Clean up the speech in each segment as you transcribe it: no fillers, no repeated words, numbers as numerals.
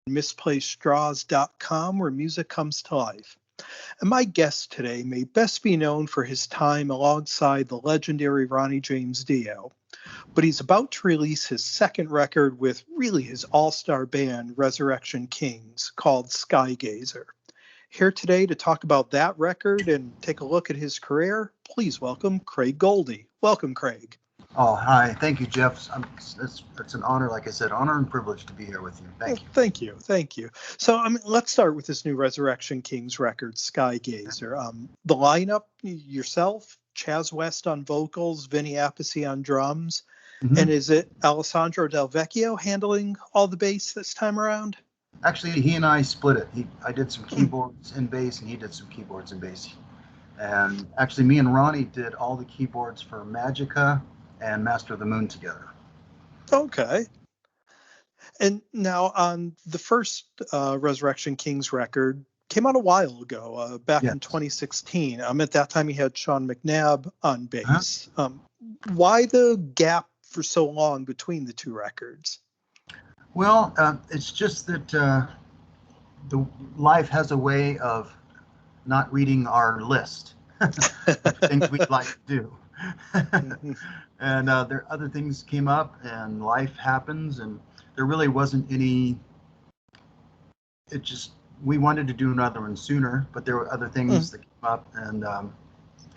misplacedstraws.com, where music comes to life. And my guest today may best be known for his time alongside the legendary Ronnie James Dio, but he's about to release his second record with really his all-star band, Resurrection Kings, called Skygazer. Here today to talk about that record and take a look at his career, please welcome Craig Goldy. Welcome, Craig. Oh, hi. Thank you, Jeff. It's an honor, like I said, honor and privilege to be here with you. Thank you. Thank you. So, let's start with this new Resurrection Kings record, Skygazer. The lineup, yourself, Chaz West on vocals, Vinny Appice on drums, and is it Alessandro Del Vecchio handling all the bass this time around? Actually, he and I split it. I did some keyboards and bass, and he did some keyboards and bass. And actually, me and Ronnie did all the keyboards for Magica and Master of the Moon together. Okay. And now on the first Resurrection Kings record, came out a while ago, back in 2016. At that time, he had Sean McNabb on bass. Why the gap for so long between the two records? Well, it's just that the life has a way of not reading our list of things we'd like to do. And there other things came up, and life happens, and there really wasn't any. We wanted to do another one sooner, but there were other things that came up, and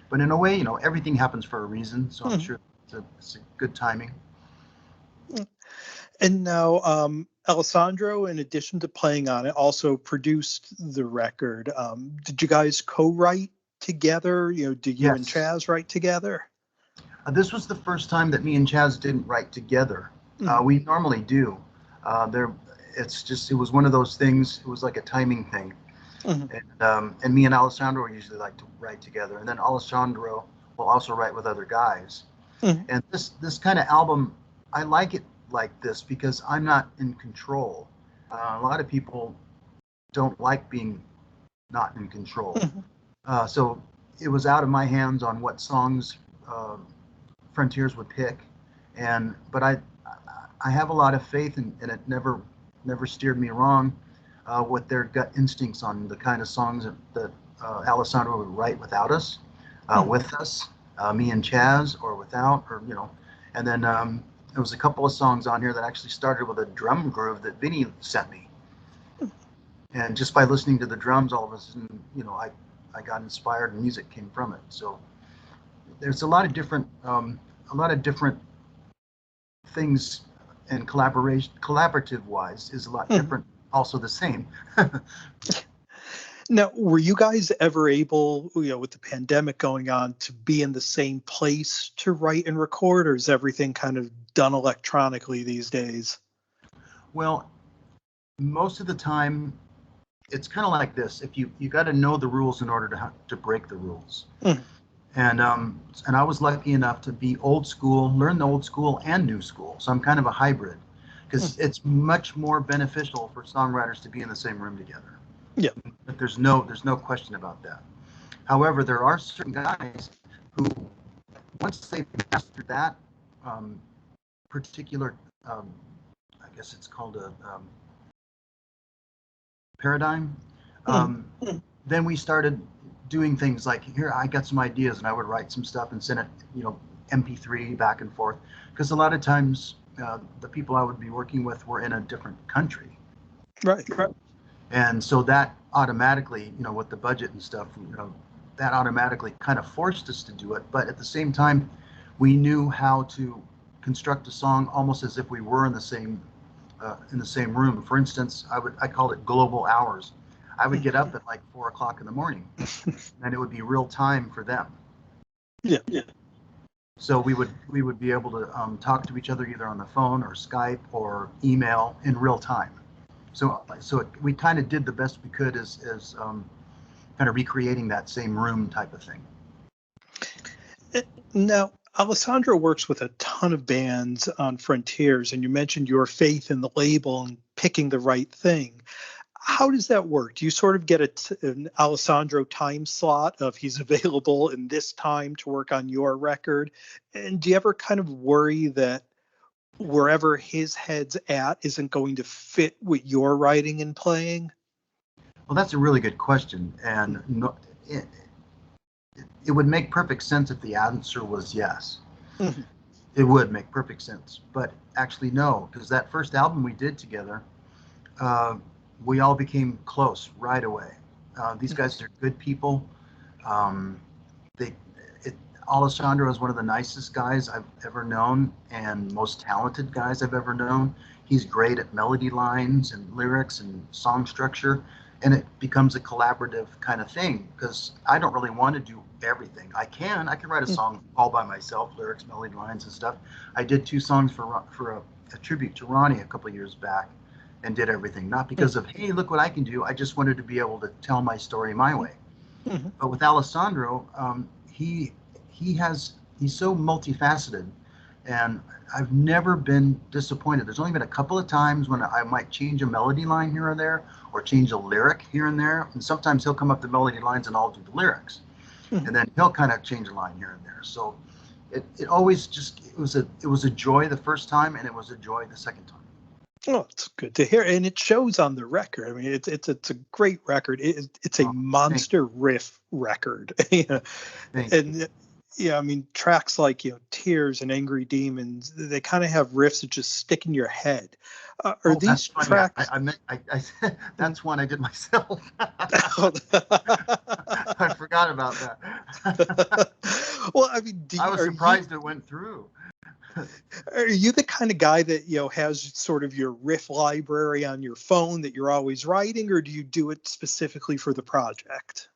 but in a way, everything happens for a reason. So I'm sure it's a good timing. And now Alessandro, in addition to playing on it, also produced the record. Did you guys co-write together? Did you and Chaz write together? This was the first time that me and Chaz didn't write together. We normally do. It was one of those things. It was like a timing thing. And me and Alessandro usually like to write together. And then Alessandro will also write with other guys. And this kind of album, I like it like this because I'm not in control. A lot of people don't like being not in control. So it was out of my hands on what songs Frontiers would pick, but I have a lot of faith, and it never steered me wrong with their gut instincts on the kind of songs that Alessandro would write without us, with us, me and Chaz, or without, and then there was a couple of songs on here that actually started with a drum groove that Vinny sent me, and just by listening to the drums, all of a sudden, I got inspired, and music came from it. So there's a lot of different things, and collaborative wise is a lot different, also the same. Now, were you guys ever able, with the pandemic going on, to be in the same place to write and record, or is everything kind of done electronically these days? Well, most of the time it's kind of like this. If you got to know the rules in order to break the rules. And I was lucky enough to be old school, learn the old school and new school. So I'm kind of a hybrid, because it's much more beneficial for songwriters to be in the same room together. Yeah. But there's no question about that. However, there are certain guys who, once they've mastered that particular, I guess it's called a paradigm, then we started doing things like, here, I got some ideas, and I would write some stuff and send it, MP3 back and forth, because a lot of times the people I would be working with were in a different country. Right. And so that automatically, with the budget and stuff, that automatically kind of forced us to do it. But at the same time, we knew how to construct a song almost as if we were in the same room. For instance, I called it global hours. I would get up at like 4 o'clock in the morning, and it would be real time for them. Yeah. So we would be able to talk to each other either on the phone or Skype or email in real time. So we kind of did the best we could as kind of recreating that same room type of thing. Now, Alessandro works with a ton of bands on Frontiers, and you mentioned your faith in the label and picking the right thing. How does that work? Do you sort of get an Alessandro time slot of he's available in this time to work on your record? And do you ever kind of worry that wherever his head's at isn't going to fit what you're writing and playing? Well, that's a really good question, and no, it would make perfect sense if the answer was yes. Mhm. It would make perfect sense, but actually no, because that first album we did together, uh, we all became close right away. These guys are good people. Um, they, it, Alessandro is one of the nicest guys I've ever known and most talented guys I've ever known. He's great at melody lines and lyrics and song structure, and it becomes a collaborative kind of thing because I don't really want to do everything. I can write a song all by myself, lyrics, melody lines, and stuff. I did 2 songs for a tribute to Ronnie a couple of years back, and did everything not because of hey, look what I can do. I just wanted to be able to tell my story my way. Mhm. But with Alessandro, he's so multifaceted, and I've never been disappointed. There's only been a couple of times when I might change a melody line here or there, or change a lyric here and there, and sometimes he'll come up the melody lines and I'll do the lyrics, Mhm. and then he'll kind of change a line here and there. So it always just it was a joy the first time, and it was a joy the second time. Oh, it's good to hear, and it shows on the record. I mean, it's a great record. It's a Oh, monster riff record. Yeah. thank you. And yeah, I mean, tracks like Tears and Angry Demons, they kind of have riffs that just stick in your head. Are Oh, that's these funny. tracks? That's one I did myself. I forgot about that. Well, I mean, I was surprised it went through. are you the kind of guy that has sort of your riff library on your phone that you're always writing, or do you do it specifically for the project?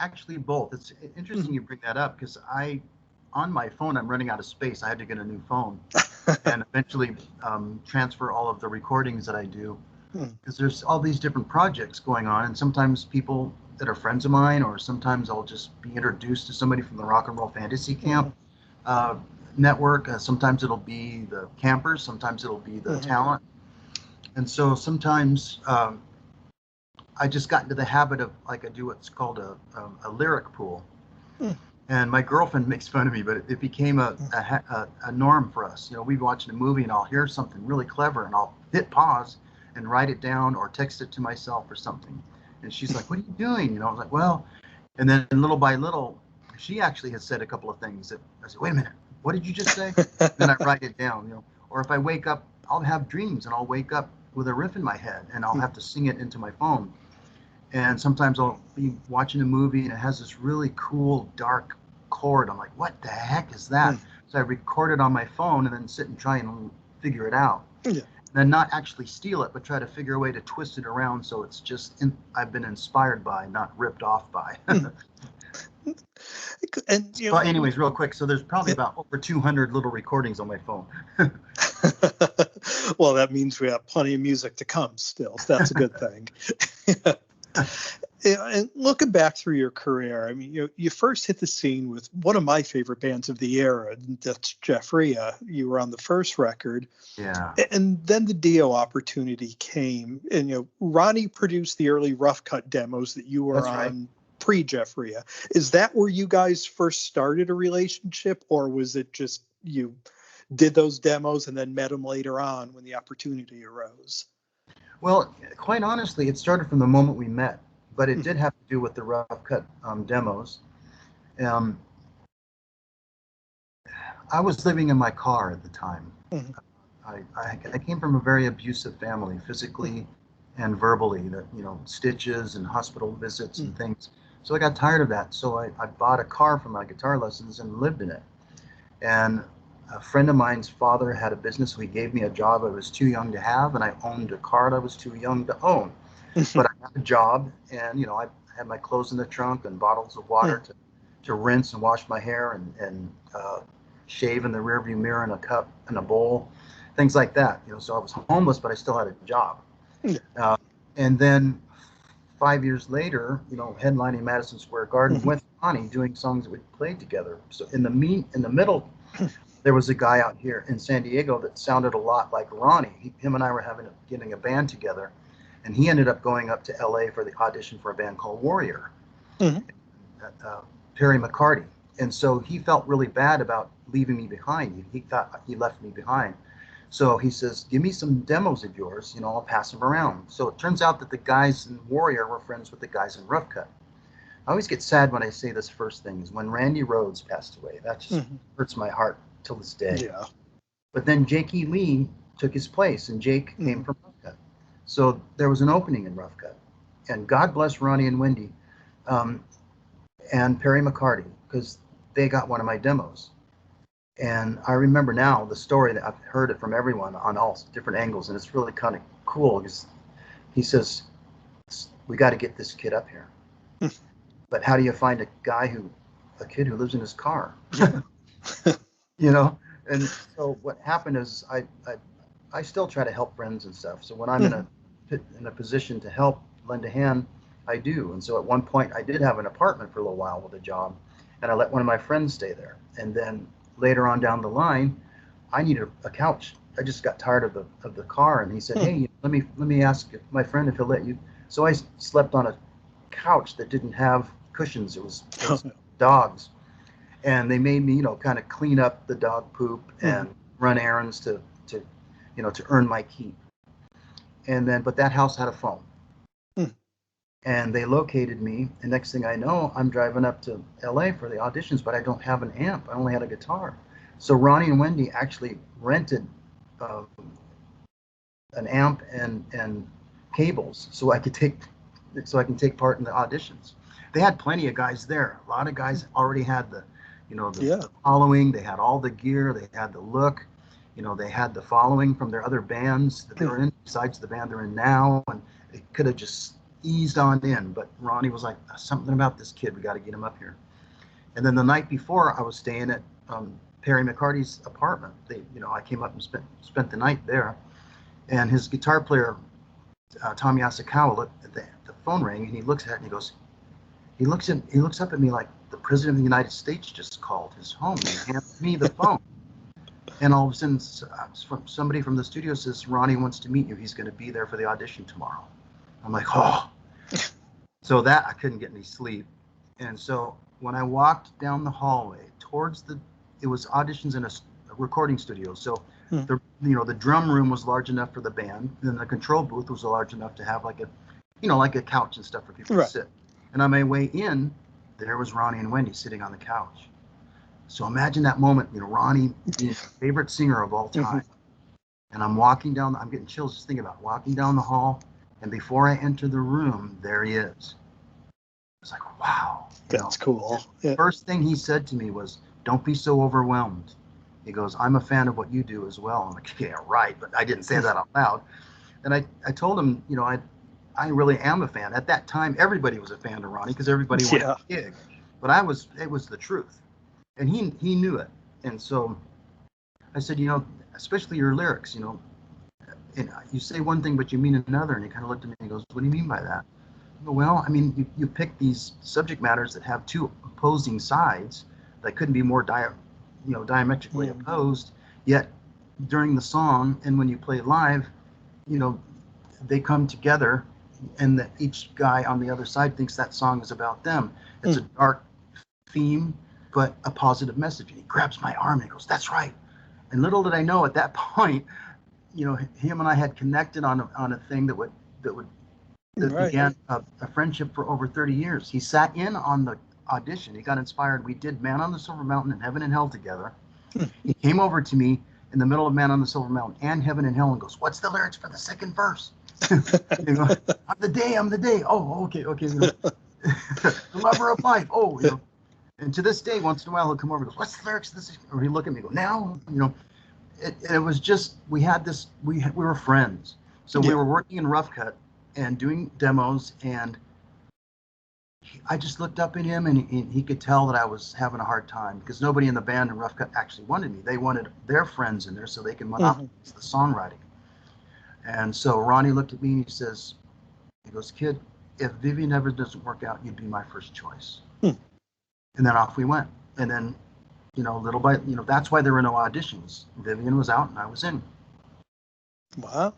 Actually, both. It's interesting Mhm. you bring that up because on my phone, I'm running out of space. I had to get a new phone and eventually transfer all of the recordings that I do Mhm. because there's all these different projects going on, and sometimes people that are friends of mine, or sometimes I'll just be introduced to somebody from the rock and roll fantasy camp Mhm. uh, network. Sometimes it'll be the campers, sometimes it'll be the Mhm. talent, and so sometimes I just got into the habit of like I do what's called a lyric pool. Mhm. And my girlfriend makes fun of me, but it became a norm for us. We'd watch a movie and I'll hear something really clever and I'll hit pause and write it down or text it to myself or something. And she's like, "What are you doing?" I was like, "Well," and then little by little, she actually has said a couple of things that I said, "Wait a minute, what did you just say?" Then I write it down. Or if I wake up, I'll have dreams and I'll wake up with a riff in my head and I'll have to sing it into my phone. And sometimes I'll be watching a movie and it has this really cool dark chord. I'm like, what the heck is that? So I record it on my phone and then sit and try and figure it out. Yeah. And then not actually steal it, but try to figure a way to twist it around so it's just I've been inspired by, not ripped off by. Mhm. And So, anyways, real quick. So there's probably yeah. about over 200 little recordings on my phone. Well, that means we have plenty of music to come still. So that's a good thing. Yeah, and looking back through your career, I mean, you first hit the scene with one of my favorite bands of the era, and that's Jeffrey. You were on the first record, Yeah, and then the Dio opportunity came, and Ronnie produced the early Rough Cut demos that you were that's right. on pre-Jeffrey. Is that where you guys first started a relationship, or was it just you did those demos and then met him later on when the opportunity arose? Well, quite honestly, it started from the moment we met, but it Mhm. did have to do with the rough cut demos. Um, I was living in my car at the time. Mhm. I came from a very abusive family, physically and verbally. That stitches and hospital visits Mhm. and things. So I got tired of that. So I bought a car for my guitar lessons and lived in it. And a friend of mine's father had a business, so he gave me a job I was too young to have, and I owned a car I was too young to own. But I had a job, and I had my clothes in the trunk and bottles of water to rinse and wash my hair and shave in the rearview mirror in a cup and a bowl, things like that. So I was homeless, but I still had a job. Yeah. Uh, and then 5 years later, headlining Madison Square Garden Mhm. with Ronnie, doing songs that we played together. So in the middle, there was a guy out here in San Diego that sounded a lot like Ronnie. Him and I were getting a band together, and he ended up going up to LA for the audition for a band called Warrior, Mhm. uh, Perry McCarty. And so he felt really bad about leaving me behind. He thought he left me behind. So he says, give me some demos of yours, I'll pass them around. So it turns out that the guys in Warrior were friends with the guys in Rough Cut. I always get sad when I say this first thing is when Randy Rhoads passed away. That just hurts my heart till this day. Yeah. But then Jake E. Lee took his place, and Jake came from Rough Cut. So there was an opening in Rough Cut. And God bless Ronnie and Wendy and Perry McCarty, because they got one of my demos. And I remember now the story that I've heard it from everyone on all different angles, and it's really kind of cool because he says, we got to get this kid up here. But how do you find a kid who lives in his car? And so what happened is I still try to help friends and stuff. So when I'm in a position to help, lend a hand, I do. And so at one point I did have an apartment for a little while with a job, and I let one of my friends stay there. And then later on down the line, I needed a couch. I just got tired of the car, and he said, hey, let me ask my friend if he'll let you. So I slept on a couch that didn't have cushions. It was dogs. And they made me, kind of clean up the dog poop and run errands to earn my keep. And then, but that house had a phone. And they located me. And next thing I know, I'm driving up to LA for the auditions, but I don't have an amp. I only had a guitar. So Ronnie and Wendy actually rented an amp and cables so I can take part in the auditions. They had plenty of guys there. A lot of guys already had the following. They had all the gear. They had the look. They had the following from their other bands that they were in, besides the band they're in now. And they could have just eased on in. But Ronnie was like, something about this kid. We got to get him up here. And then the night before, I was staying at Perry McCarty's apartment. I came up and spent the night there. And his guitar player, Tommy Asakawa, the phone rang, and he looks at it and he looks up at me like the President of the United States just called his home and handed me the phone. And all of a sudden, somebody from the studio says, Ronnie wants to meet you. He's going to be there for the audition tomorrow. I'm like, oh. So that I couldn't get any sleep. And so when I walked down the hallway it was auditions in a recording studio. So the drum room was large enough for the band. Then the control booth was large enough to have like a couch and stuff for people to sit. And on my way in, there was Ronnie and Wendy sitting on the couch. So imagine that moment, Ronnie being my favorite singer of all time. And I'm getting chills just thinking about walking down the hall. And before I enter the room, there he is. It's like, wow. That's cool. The first thing he said to me was, don't be so overwhelmed. He goes, I'm a fan of what you do as well. I'm like, yeah, right. But I didn't say that out loud. And I told him, I really am a fan. At that time, everybody was a fan of Ronnie because everybody wanted a gig. But it was the truth. And he knew it. And so I said, especially your lyrics, and you say one thing, but you mean another. And he kind of looked at me and goes, what do you mean by that? I go, well, I mean, you pick these subject matters that have two opposing sides that couldn't be more diametrically opposed. Yet during the song and when you play live, they come together, and that each guy on the other side thinks that song is about them. It's a dark theme, but a positive message. And he grabs my arm and he goes, that's right. And little did I know at that point, him and I had connected on a thing that began a friendship for over 30 years. He sat in on the audition. He got inspired. We did Man on the Silver Mountain and Heaven and Hell together. He came over to me in the middle of Man on the Silver Mountain and Heaven and Hell and goes, what's the lyrics for the second verse? I'm the day. Oh, okay. The lover of life. Oh, And to this day, once in a while, he'll come over and goes, what's the lyrics of this? Or he'll look at me and go, now? It was just, we had this, we were friends. So we were working in Rough Cut and doing demos, and I just looked up at him, and he could tell that I was having a hard time because nobody in the band in Rough Cut actually wanted me. They wanted their friends in there so they can monopolize the songwriting. And so Ronnie looked at me and he goes, kid, if Vivian ever doesn't work out, you'd be my first choice. And then off we went. And then, little by, that's why there were no auditions. Vivian was out and I was in. Wow.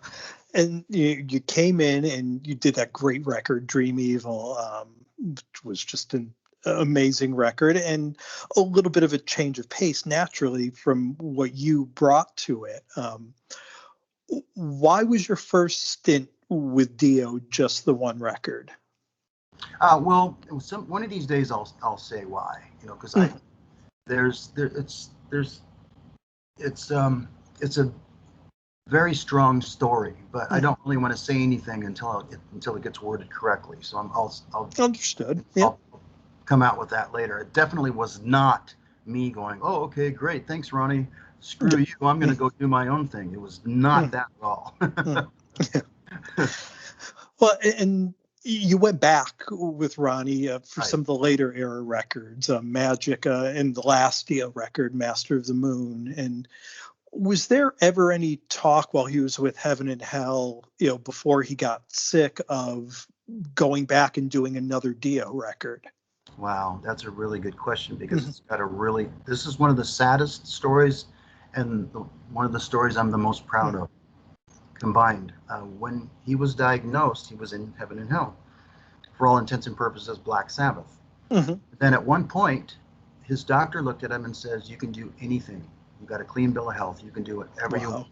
And you came in and you did that great record, Dream Evil, which was just an amazing record, and a little bit of a change of pace naturally from what you brought to it. Why was your first stint with Dio just the one record? Well, one of these days I'll say why. Because it's a very strong story, but I don't really want to say anything until it gets worded correctly. So I'll Understood. Yeah. I'll come out with that later. It definitely was not me going, oh, okay, great, thanks, Ronnie. Screw you, I'm going to go do my own thing. It was not that at all. Well, and you went back with Ronnie for Right. some of the later era records, Magic, and the last Dio record, Master of the Moon. And was there ever any talk while he was with Heaven and Hell, before he got sick, of going back and doing another Dio record? Wow, that's a really good question, because it's got this is one of the saddest stories, and one of the stories I'm the most proud of combined. When he was diagnosed, he was in Heaven and Hell, for all intents and purposes, Black Sabbath. Then at one point, his doctor looked at him and says, you can do anything. You got a clean bill of health. You can do whatever you want.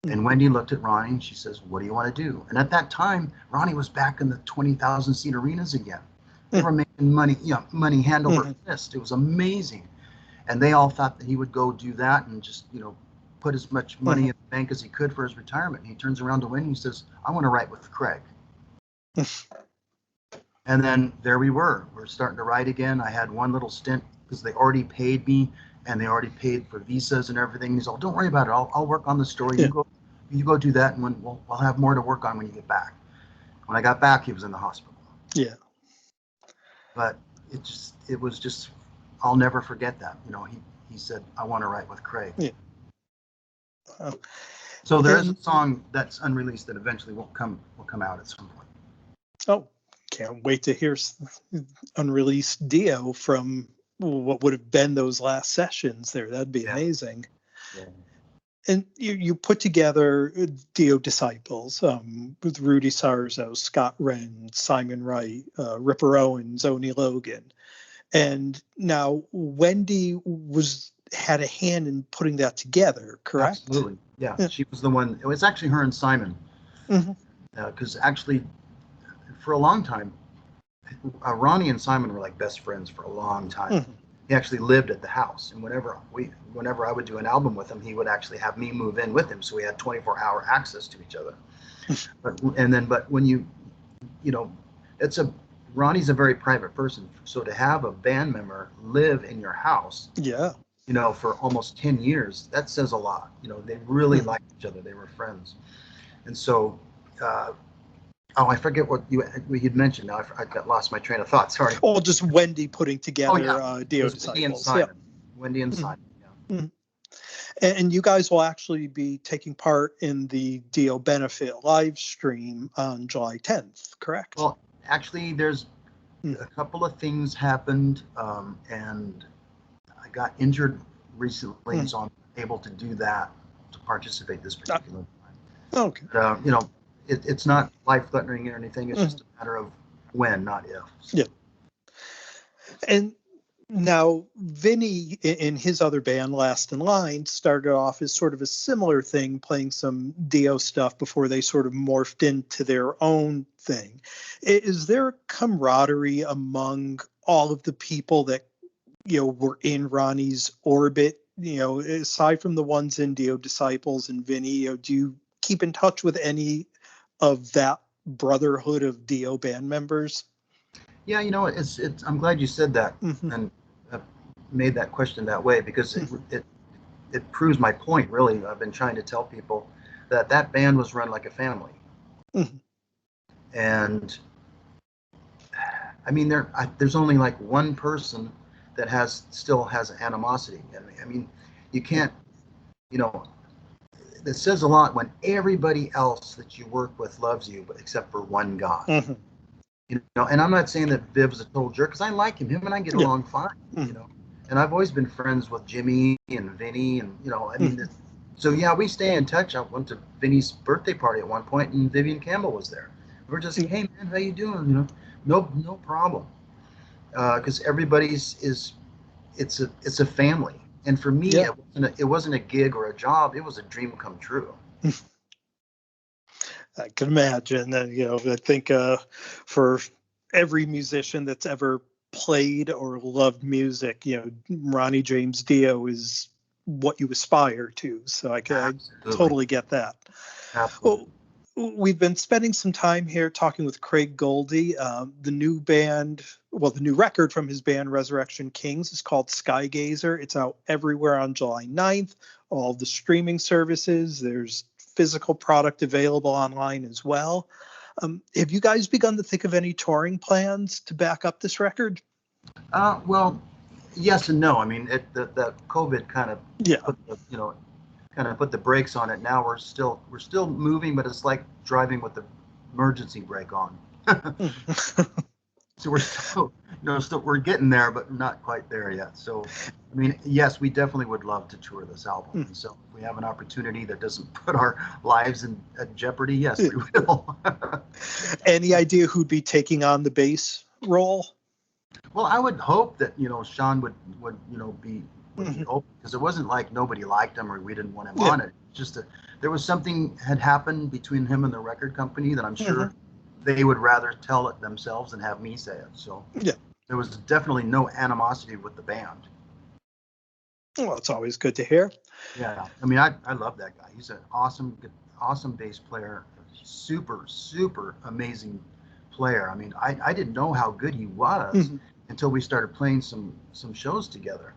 And Wendy looked at Ronnie and she says, what do you want to do? And at that time, Ronnie was back in the 20,000 seat arenas again. They were making money, money hand over fist. It was amazing. And they all thought that he would go do that and just, put as much money in the bank as he could for his retirement. And he turns around to Wendy and says, I want to write with Craig. And then there we were. We're starting to write again. I had one little stint because they already paid me, and they already paid for visas and everything. He's all, don't worry about it. I'll work on the story. You go do that, and we'll have more to work on when you get back. When I got back, he was in the hospital. Yeah. But it was just, I'll never forget that. He said, I want to write with Craig. Yeah. So there is a song that's unreleased that eventually will come out at some point. Oh, can't wait to hear unreleased Dio from what would have been those last sessions there. That'd be amazing. Yeah. And you put together Dio Disciples with Rudy Sarzo, Scott Wren, Simon Wright, Ripper Owens, Oni Logan. And now Wendy had a hand in putting that together, correct? Absolutely. Yeah, she was the one. It was actually her and Simon. Because actually, for a long time, Ronnie and Simon were like best friends for a long time. He actually lived at the house, and whenever I would do an album with him, he would actually have me move in with him, so we had 24-hour access to each other. But when Ronnie's a very private person, so to have a band member live in your house, for almost 10 years, that says a lot. They really liked each other. They were friends, and so. I forget what you'd mentioned. Now I got lost my train of thought. Sorry. Oh, just Wendy putting together Dio Disciples. Wendy and Simon. Wendy and Simon. Yeah. And you guys will actually be taking part in the Dio Benefit live stream on July 10th, correct? Well, actually, there's a couple of things happened, and I got injured recently, so I'm able to do that, to participate this particular time. Okay. But, it's not life-threatening or anything. It's just a matter of when, not if. So. Yeah. And now Vinny in his other band, Last in Line, started off as sort of a similar thing, playing some Dio stuff before they sort of morphed into their own thing. Is there camaraderie among all of the people that, were in Ronnie's orbit? Aside from the ones in Dio Disciples and Vinny, do you keep in touch with any of that brotherhood of Dio band members? Yeah, I'm glad you said that and made that question that way, because it proves my point, really. I've been trying to tell people that band was run like a family. And I mean, there's only like one person that still has animosity. I mean, you can't, it says a lot when everybody else that you work with loves you, but except for one guy. And I'm not saying that Viv's a total jerk, because I like him. Him and I get along fine. And I've always been friends with Jimmy and Vinny, and I mean, so yeah, we stay in touch. I went to Vinny's birthday party at one point, and Vivian Campbell was there. We were just saying, hey man, how you doing? No problem. because it's a family. And for me, Yeah. it wasn't a gig or a job. It was a dream come true. I can imagine. I think for every musician that's ever played or loved music, Ronnie James Dio is what you aspire to. So I Absolutely. totally get that. Absolutely. Well, we've been spending some time here talking with Craig Goldy. The new record from his band Resurrection Kings is called Skygazer. It's out everywhere on July 9th, all the streaming services. There's physical product available online as well. Have you guys begun to think of any touring plans to back up this record? Well, yes and no. I mean, the COVID kind of Yeah. put the brakes on it. Now we're still moving, but it's like driving with the emergency brake on. So we're still, we're getting there, but not quite there yet. So, I mean, yes, we definitely would love to tour this album. And so if we have an opportunity that doesn't put our lives in jeopery, yes, we will. Any idea who'd be taking on the bass role? Well, I would hope that, Sean would be open, because it wasn't like nobody liked him or we didn't want him on it. Just there was something had happened between him and the record company that I'm sure they would rather tell it themselves than have me say it. So there was definitely no animosity with the band. Well, it's always good to hear. Yeah, I mean, I love that guy. He's an awesome bass player, super amazing player. I mean, I didn't know how good he was until we started playing some shows together.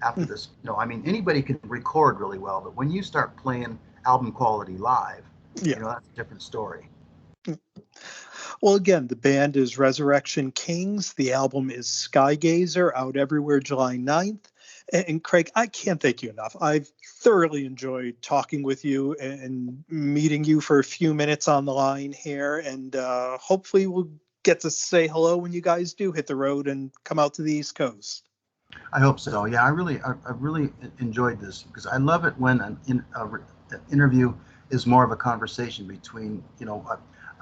After this, I mean, anybody can record really well, but when you start playing album quality live, that's a different story. Well, again, the band is Resurrection Kings. The album is Skygazer, out everywhere July 9th. And Craig, I can't thank you enough. I've thoroughly enjoyed talking with you and meeting you for a few minutes on the line here. And hopefully we'll get to say hello when you guys do hit the road and come out to the East Coast. I hope so. Yeah, I really enjoyed this, because I love it when an interview is more of a conversation between,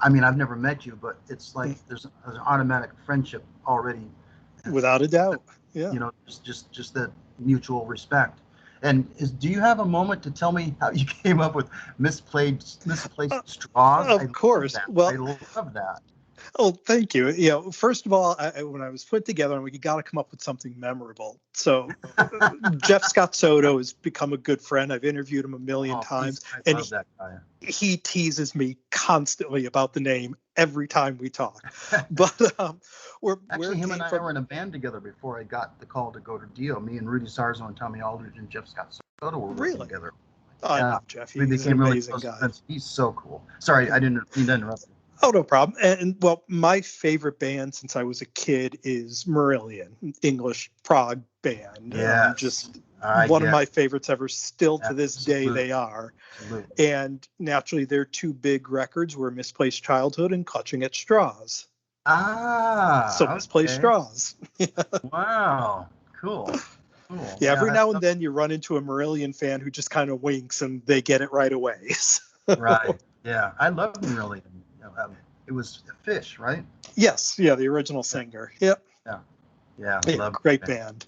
I mean, I've never met you, but it's like there's an automatic friendship already. Without a doubt. Yeah. Just that mutual respect. And do you have a moment to tell me how you came up with misplaced straws? Of course. Well, I love that. Oh, thank you. First of all, when I was put together, we got to come up with something memorable. So Jeff Scott Soto has become a good friend. I've interviewed him a million times. I love that guy. He teases me constantly about the name every time we talk. But him and I were in a band together before I got the call to go to Dio. Me and Rudy Sarzo and Tommy Aldridge and Jeff Scott Soto were working together. I love Jeff. He's an amazing guy. He's so cool. Sorry, I didn't mean to interrupt you. Oh, no problem. And well, my favorite band since I was a kid is Marillion, English prog band. Yeah, just one of my favorites ever. Still to this day, they are. Absolutely. And naturally, their two big records were Misplaced Childhood and Clutching at Straws. So Misplaced Straws. Wow, cool. Yeah, every now and then you run into a Marillion fan who just kind of winks and they get it right away. Right. Yeah, I love Marillion. It was Fish, right? Yes. Yeah, the original singer. Yep. Yeah. Great band.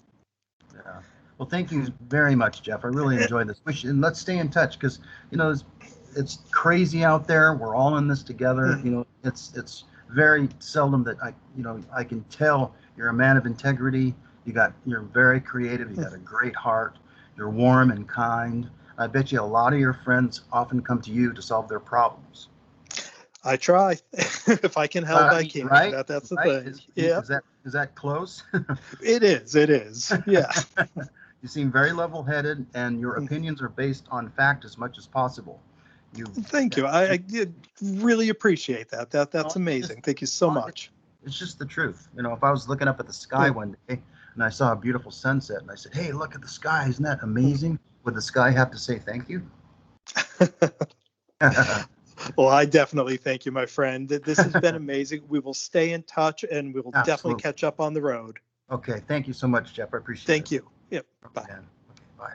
Yeah. Well, thank you very much, Jeff. I really enjoyed this. And let's stay in touch, because it's crazy out there. We're all in this together. It's very seldom that I can tell you're a man of integrity. You're very creative. You got a great heart. You're warm and kind. I bet you a lot of your friends often come to you to solve their problems. I try. If I can help, I can. Right? That's the thing. Is that close? It is. Yeah. You seem very level-headed, and your opinions are based on fact as much as possible. Thank you. I really appreciate that. That's amazing. Thank you so much. It's just the truth. If I was looking up at the sky one day and I saw a beautiful sunset and I said, "Hey, look at the sky. Isn't that amazing?" Would the sky have to say thank you? Well, I definitely thank you, my friend. This has been amazing. We will stay in touch, and we will definitely catch up on the road. Okay. Thank you so much, Jeff. I appreciate it. Thank you. Yep. Bye. Okay, bye.